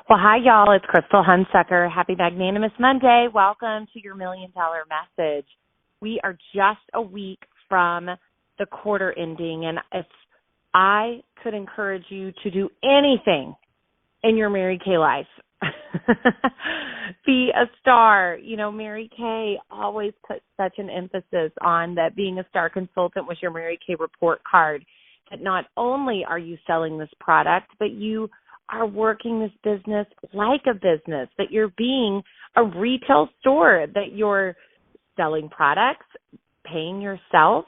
Well, hi, y'all. It's Krystal Hunsucker. Happy Magnanimous Monday. Welcome to your $1 million message. We are just a week from the quarter ending, and if I could encourage you to do anything in your Mary Kay life, be a star. You know, Mary Kay always puts such an emphasis on that being a star consultant was your Mary Kay report card, that not only are you selling this product, but you are working this business like a business, that you're being a retail store, that you're selling products, paying yourself,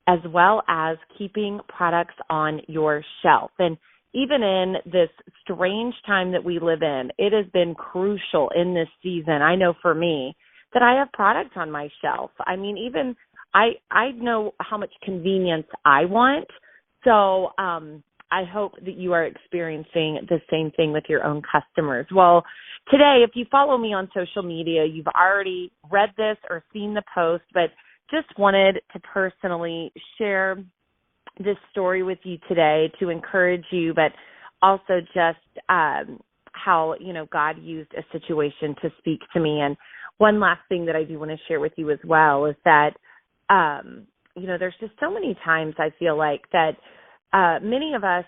as well as keeping products on your shelf. And even in this strange time that we live in, it has been crucial in this season, I know for me, that I have products on my shelf. I mean, even I know how much convenience I want. So I hope that you are experiencing the same thing with your own customers. Well, today, if you follow me on social media, you've already read this or seen the post, but just wanted to personally share this story with you today to encourage you, but also just how, God used a situation to speak to me. And one last thing that I do want to share with you as well is that, there's just so many times I feel like that many of us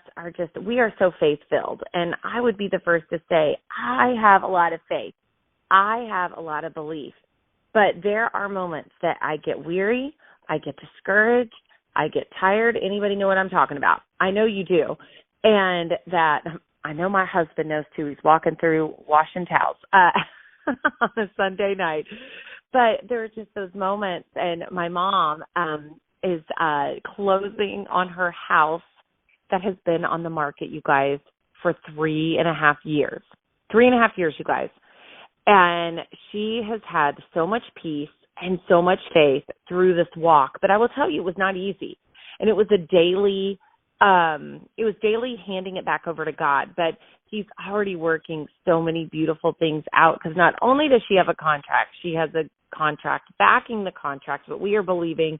we are so faith-filled. And I would be the first to say, I have a lot of faith. I have a lot of belief. But there are moments that I get weary, I get discouraged, I get tired. Anybody know what I'm talking about? I know you do. And that I know my husband knows too. He's walking through washing towels on a Sunday night. But there are just those moments. And my mom is closing on her house that has been on the market, you guys, for 3.5 years. 3.5 years, you guys. And she has had so much peace and so much faith through this walk. But I will tell you, it was not easy. And it was daily handing it back over to God. But he's already working so many beautiful things out, because not only does she have a contract, she has a contract backing the contract, but we are believing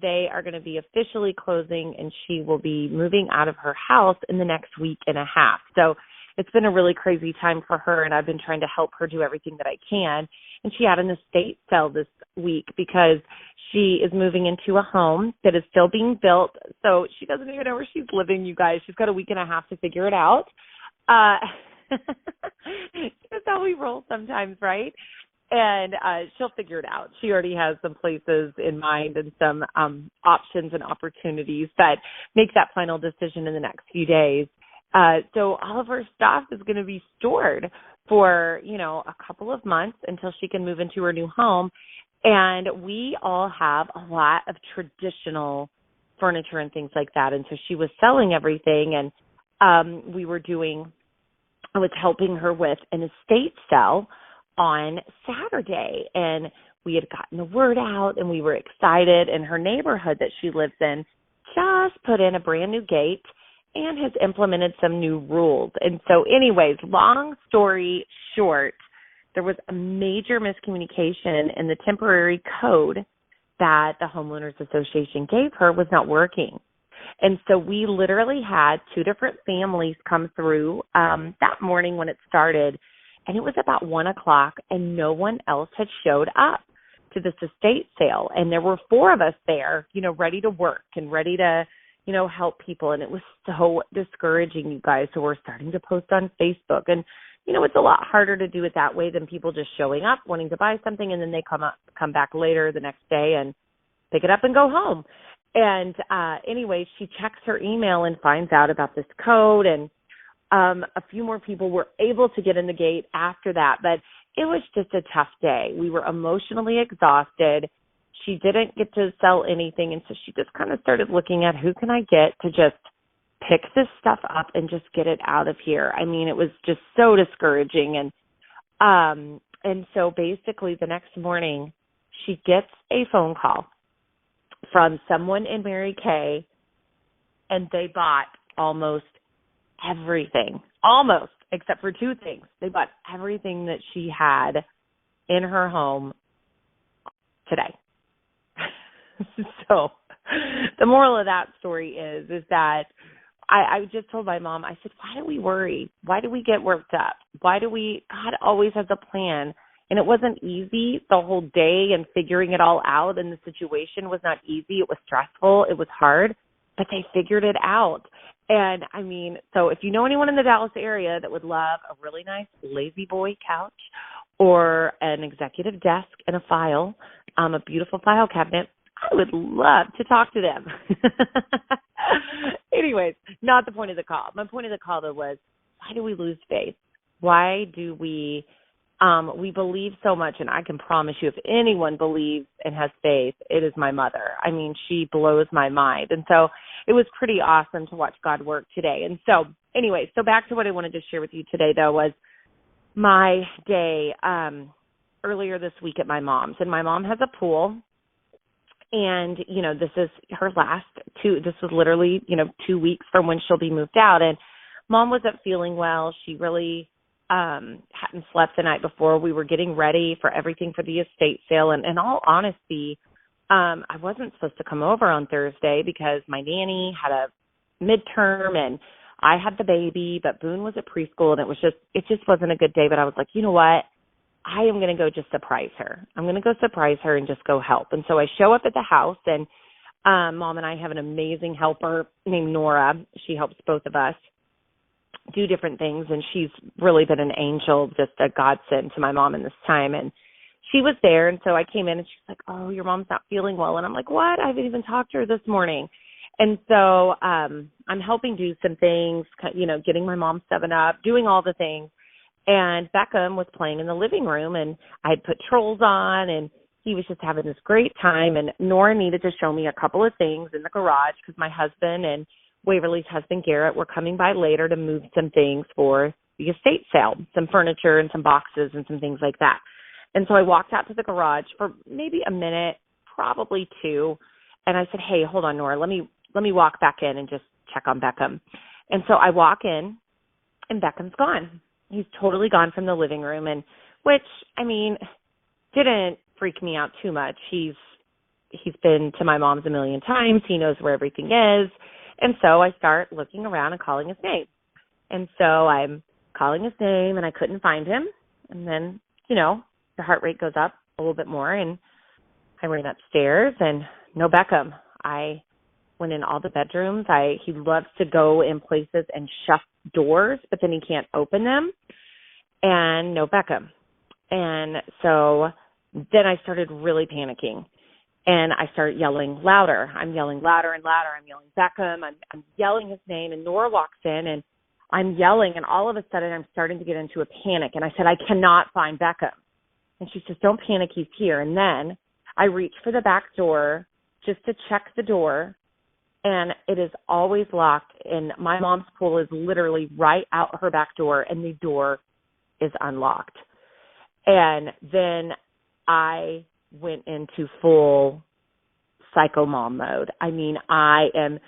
they are going to be officially closing, and she will be moving out of her house in the next week and a half. So it's been a really crazy time for her, and I've been trying to help her do everything that I can. And she had an estate sale this week because she is moving into a home that is still being built. So she doesn't even know where she's living, you guys. She's got a week and a half to figure it out. That's how we roll sometimes, right? And she'll figure it out. She already has some places in mind and some options and opportunities, but make that final decision in the next few days. So all of her stuff is going to be stored for, a couple of months until she can move into her new home. And we all have a lot of traditional furniture and things like that. And so she was selling everything, and I was helping her with an estate sale on Saturday, and we had gotten the word out, and we were excited. And her neighborhood that she lives in just put in a brand new gate and has implemented some new rules. And so anyways, long story short, there was a major miscommunication, and the temporary code that the Homeowners Association gave her was not working. And so we literally had 2 different families come through that morning when it started, and it was about 1 o'clock, and no one else had showed up to this estate sale. And there were 4 of us there, ready to work and ready to, help people. And it was so discouraging, you guys. So we're starting to post on Facebook. And, it's a lot harder to do it that way than people just showing up, wanting to buy something, and then they come back later the next day and pick it up and go home. And anyway, she checks her email and finds out about this code, and a few more people were able to get in the gate after that, but it was just a tough day. We were emotionally exhausted. She didn't get to sell anything, and so she just kind of started looking at who can I get to just pick this stuff up and just get it out of here. I mean, it was just so discouraging. And so basically the next morning she gets a phone call from someone in Mary Kay, and they bought almost everything, except for 2 things. They bought everything that she had in her home today. So the moral of that story is that I just told my mom, I said, why do we worry? Why do we get worked up? God always has a plan. And it wasn't easy the whole day, and figuring it all out, and the situation was not easy. It was stressful. It was hard, but they figured it out. And I mean, so if you know anyone in the Dallas area that would love a really nice lazy boy couch or an executive desk and a file, a beautiful file cabinet, I would love to talk to them. Anyways, not the point of the call. My point of the call, though, was, why do we lose faith? Why do we believe so much? And I can promise you, if anyone believes and has faith, it is my mother. I mean, she blows my mind. And so it was pretty awesome to watch God work today. And so anyway, so back to what I wanted to share with you today, though, was my day earlier this week at my mom's. And my mom has a pool. And, you know, this is her this was literally, 2 weeks from when she'll be moved out. And Mom wasn't feeling well. She really hadn't slept the night before. We were getting ready for everything for the estate sale. And in all honesty, I wasn't supposed to come over on Thursday because my nanny had a midterm and I had the baby, but Boone was at preschool, and it just wasn't a good day. But I was like, you know what? I am going to go just surprise her. I'm going to go surprise her and just go help. And so I show up at the house, and Mom and I have an amazing helper named Nora. She helps both of us do different things, and she's really been an angel, just a godsend to my mom in this time. And she was there, and so I came in, and she's like, oh, your mom's not feeling well. And I'm like, what? I haven't even talked to her this morning. And so I'm helping do some things, getting my mom 7-Up, doing all the things. And Beckham was playing in the living room, and I had put Trolls on, and he was just having this great time. And Nora needed to show me a couple of things in the garage because my husband and Waverly's husband, Garrett, were coming by later to move some things for the estate sale, some furniture and some boxes and some things like that. And so I walked out to the garage for maybe a minute, probably 2. And I said, hey, hold on, Nora, let me walk back in and just check on Beckham. And so I walk in, and Beckham's gone. He's totally gone from the living room, and which, I mean, didn't freak me out too much. He's been to my mom's a million times. He knows where everything is. And so I start looking around and calling his name. And so I'm calling his name, and I couldn't find him. And then, the heart rate goes up a little bit more, and I ran upstairs, and no Beckham. I went in all the bedrooms. He loves to go in places and shut doors, but then he can't open them, and no Beckham. And so then I started really panicking, and I started yelling louder. I'm yelling louder and louder. I'm yelling Beckham. I'm yelling his name, and Nora walks in, and I'm yelling, and all of a sudden I'm starting to get into a panic, and I said, I cannot find Beckham. And she says, don't panic, he's here. And then I reach for the back door just to check the door, and it is always locked, and my mom's pool is literally right out her back door, and the door is unlocked. And then I went into full psycho mom mode. I mean, I am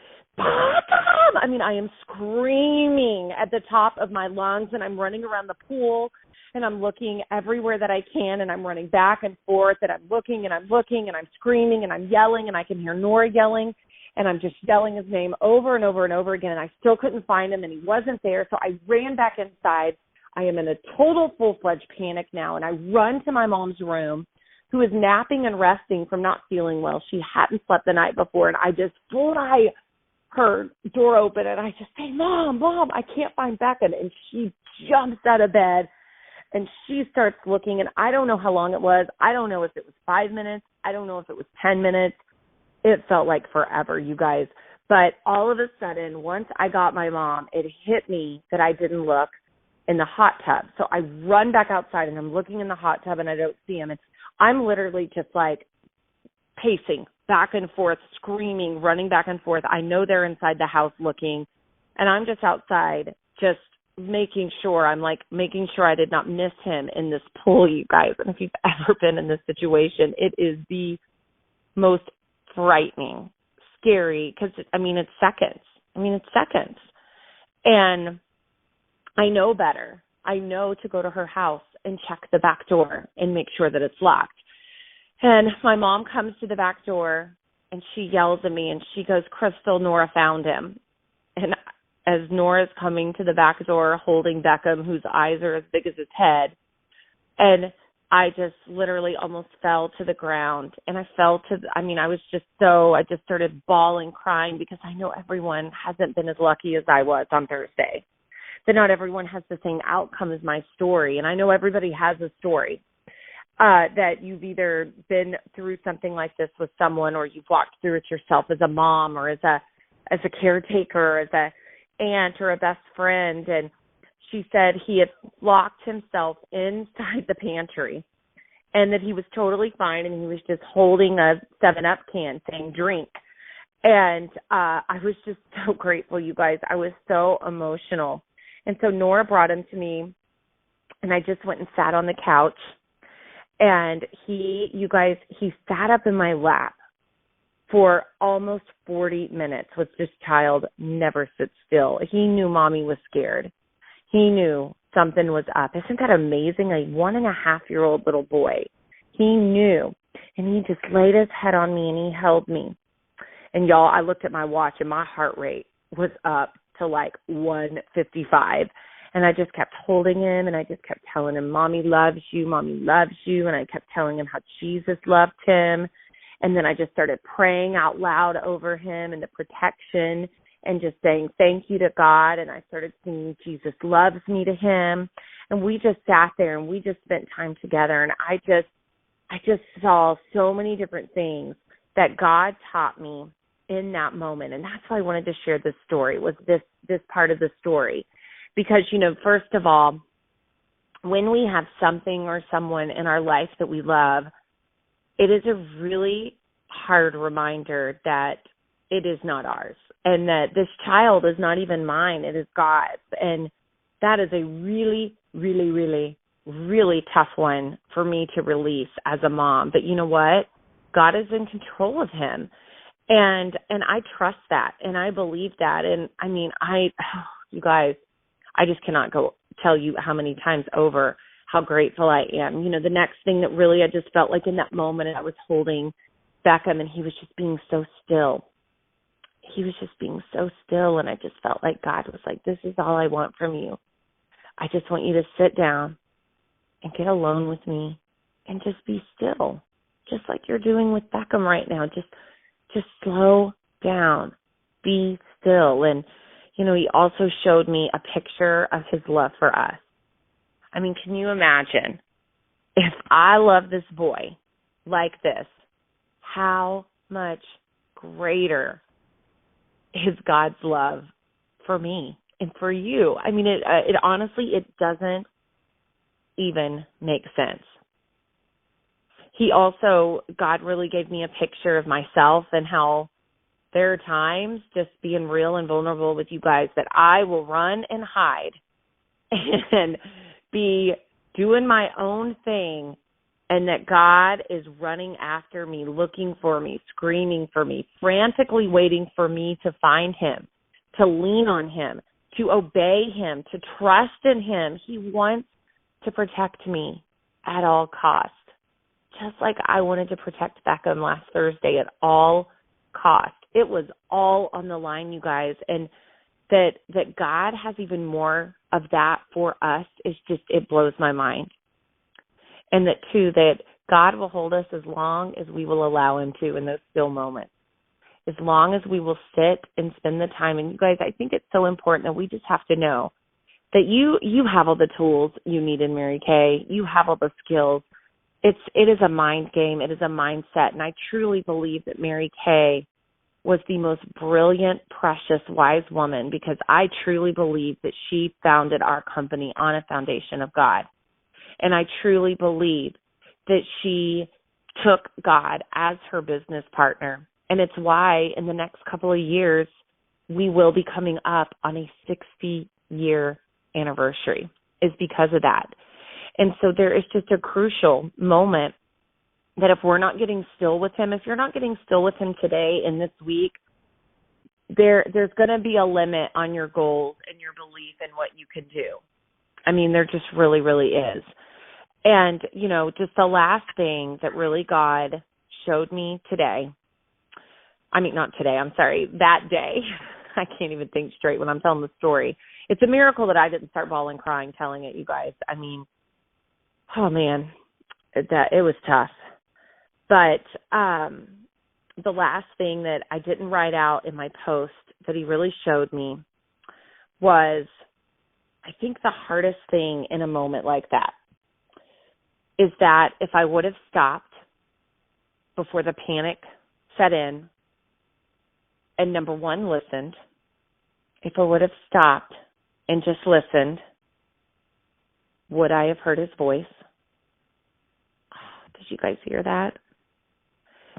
screaming at the top of my lungs, and I'm running around the pool, and I'm looking everywhere that I can, and I'm running back and forth, and I'm looking, and I'm screaming, and I'm yelling, and I can hear Nora yelling, and I'm just yelling his name over and over and over again, and I still couldn't find him, and he wasn't there, so I ran back inside. I am in a total full-fledged panic now, and I run to my mom's room, who is napping and resting from not feeling well. She hadn't slept the night before, and I just fly her door open, and I just say, Mom, I can't find Beckham. And she jumps out of bed, and she starts looking, and I don't know how long it was. I don't know if it was 5 minutes. I don't know if it was 10 minutes. It felt like forever, you guys. But all of a sudden, once I got my mom, it hit me that I didn't look in the hot tub. So I run back outside, and I'm looking in the hot tub, and I don't see him. I'm literally just like pacing back and forth, screaming, running back and forth. I know they're inside the house looking, and I'm just outside just making sure I did not miss him in this pool, you guys. And if you've ever been in this situation, it is the most frightening, scary, because, it's seconds. It's seconds. And I know better. I know to go to her house and check the back door and make sure that it's locked. And my mom comes to the back door, and she yells at me, and she goes, Krystal, Nora found him. And as Nora's coming to the back door holding Beckham, whose eyes are as big as his head. And I just literally almost fell to the ground. And I just started bawling, crying, because I know everyone hasn't been as lucky as I was on Thursday. That not everyone has the same outcome as my story. And I know everybody has a story. That you've either been through something like this with someone, or you've walked through it yourself as a mom, or as a caretaker, as a aunt, or a best friend. And she said he had locked himself inside the pantry and that he was totally fine, and he was just holding a 7-Up can saying drink. And I was just so grateful, you guys. I was so emotional. And so Nora brought him to me, and I just went and sat on the couch. And he sat up in my lap for almost 40 minutes, which this child never sits still. He knew Mommy was scared. He knew something was up. Isn't that amazing? A 1.5-year-old little boy. He knew. And he just laid his head on me and he held me. And y'all, I looked at my watch and my heart rate was up to like 155. And I just kept holding him, and I just kept telling him, Mommy loves you, Mommy loves you. And I kept telling him how Jesus loved him. And then I just started praying out loud over him and the protection, and just saying thank you to God. And I started singing Jesus Loves Me to him. And we just sat there and we just spent time together. And I just saw so many different things that God taught me in that moment. And that's why I wanted to share this story, was this part of the story. Because, first of all, when we have something or someone in our life that we love, it is a really hard reminder that it is not ours, and that this child is not even mine, it is God's. And that is a really, really, really, really tough one for me to release as a mom. But you know what? God is in control of him. And I trust that, and I believe that. And you guys, I just cannot tell you how many times over how grateful I am. The next thing that really I just felt like in that moment, I was holding Beckham, and he was just being so still. He was just being so still, and I just felt like God was like, this is all I want from you. I just want you to sit down and get alone with me and just be still, just like you're doing with Beckham right now. Just slow down, be still. And he also showed me a picture of his love for us. I mean, can you imagine if I love this boy like this, how much greater is God's love for me and for you? I mean, it honestly, it doesn't even make sense. God really gave me a picture of myself, and how there are times, just being real and vulnerable with you guys, that I will run and hide and be doing my own thing, and that God is running after me, looking for me, screaming for me, frantically waiting for me to find him, to lean on him, to obey him, to trust in him. He wants to protect me at all costs, just like I wanted to protect Beckham last Thursday at all costs. It was all on the line, you guys, and that God has even more of that for us is just, it blows my mind. And that God will hold us as long as we will allow him to in those still moments, as long as we will sit and spend the time. And you guys, I think it's so important that we just have to know that you have all the tools you need in Mary Kay. You have all the skills. It is a mind game. It is a mindset. And I truly believe that Mary Kay was the most brilliant, precious, wise woman, because I truly believe that she founded our company on a foundation of God. And I truly believe that she took God as her business partner. And it's why in the next couple of years, we will be coming up on a 60-year anniversary, is because of that. And so there is just a crucial moment that if we're not getting still with him, if you're not getting still with him today and this week, there's going to be a limit on your goals and your belief in what you can do. I mean, there just really, really is. And, just the last thing that really God showed me today, that day, I can't even think straight when I'm telling the story. It's a miracle that I didn't start bawling, crying, telling it, you guys. I mean, oh man, it was tough. But the last thing that I didn't write out in my post that he really showed me was, I think the hardest thing in a moment like that is that if I would have stopped before the panic set in and, number one, listened, if I would have stopped and just listened, would I have heard his voice? Oh, did you guys hear that?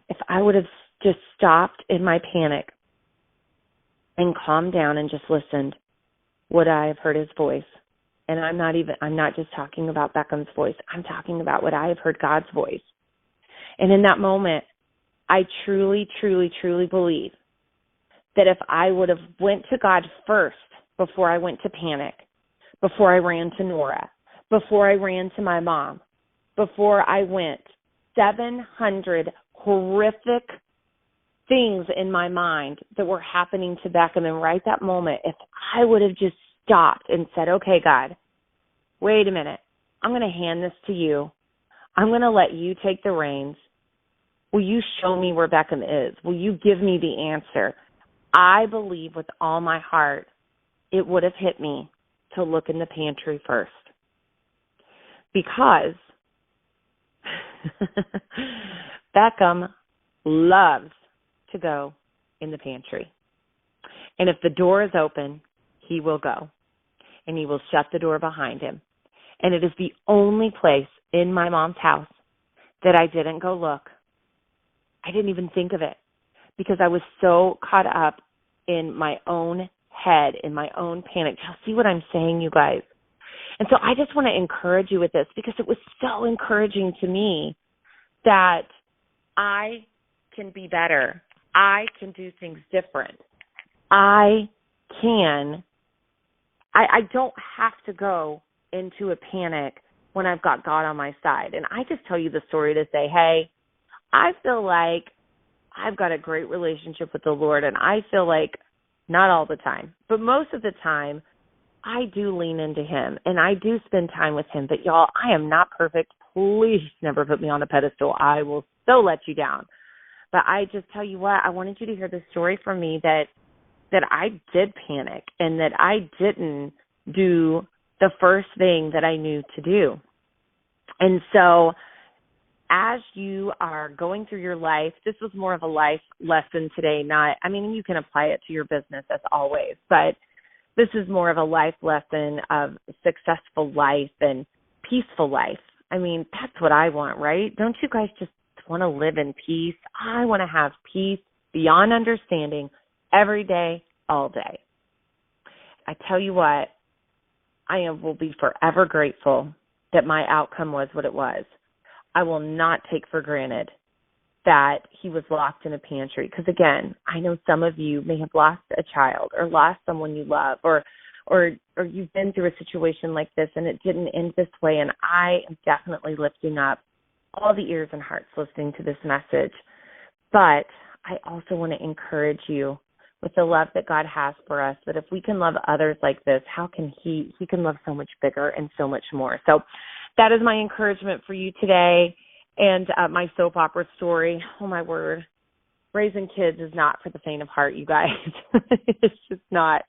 If I would have just stopped in my panic and calmed down and just listened, would I have heard his voice? And I'm not just talking about Beckham's voice. I'm talking about would I have heard God's voice? And in that moment, I truly, truly, truly believe that if I would have went to God first before I went to panic, before I ran to Nora, before I ran to my mom, before I went 700 horrific things in my mind that were happening to Beckham, and right that moment, if I would have just stopped and said, okay, God, wait a minute, I'm going to hand this to you. I'm going to let you take the reins. Will you show me where Beckham is? Will you give me the answer? I believe with all my heart it would have hit me to look in the pantry first. Because Beckham loves to go in the pantry. And if the door is open, he will go. And he will shut the door behind him. And it is the only place in my mom's house that I didn't go look. I didn't even think of it because I was so caught up in my own head, in my own panic. Y'all see what I'm saying, you guys? And so I just want to encourage you with this because it was so encouraging to me that I can be better. I can do things different. I don't have to go into a panic when I've got God on my side. And I just tell you the story to say, hey, I feel like I've got a great relationship with the Lord, and I feel like not all the time, but most of the time, I do lean into him, and I do spend time with him. But, y'all, I am not perfect. Please never put me on a pedestal. I will so let you down. But I just tell you what, I wanted you to hear the story from me that I did panic and that I didn't do the first thing that I knew to do. And so as you are going through your life, this was more of a life lesson today, you can apply it to your business as always, but this is more of a life lesson of successful life and peaceful life. I mean, that's what I want, right? Don't you guys just want to live in peace? I want to have peace beyond understanding every day, all day. I tell you what, will be forever grateful that my outcome was what it was. I will not take for granted that he was locked in a pantry. Because, again, I know some of you may have lost a child or lost someone you love or you've been through a situation like this and it didn't end this way. And I am definitely lifting up all the ears and hearts listening to this message. But I also want to encourage you with the love that God has for us, that if we can love others like this, how can he can love so much bigger and so much more. So that is my encouragement for you today. And my soap opera story, oh my word, raising kids is not for the faint of heart, you guys. It's just not.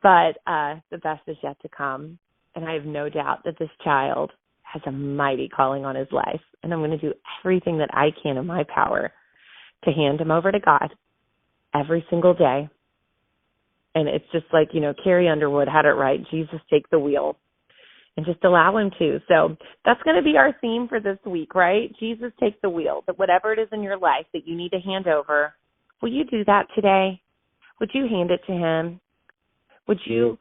But the best is yet to come. And I have no doubt that this child has a mighty calling on his life. And I'm going to do everything that I can in my power to hand him over to God every single day. And it's just like, Carrie Underwood had it right. Jesus, take the wheel. And just allow him to. So that's going to be our theme for this week, right? Jesus, take the wheel. That whatever it is in your life that you need to hand over, will you do that today? Would you hand it to him? Would you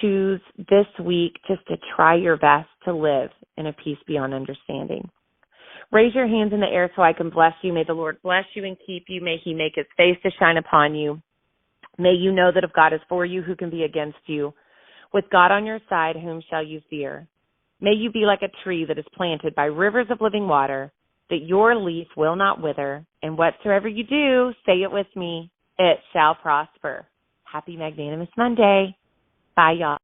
choose this week just to try your best to live in a peace beyond understanding? Raise your hands in the air so I can bless you. May the Lord bless you and keep you. May he make his face to shine upon you. May you know that if God is for you, who can be against you? With God on your side, whom shall you fear? May you be like a tree that is planted by rivers of living water, that your leaf will not wither, and whatsoever you do, say it with me, it shall prosper. Happy Magnanimous Monday. Bye, y'all.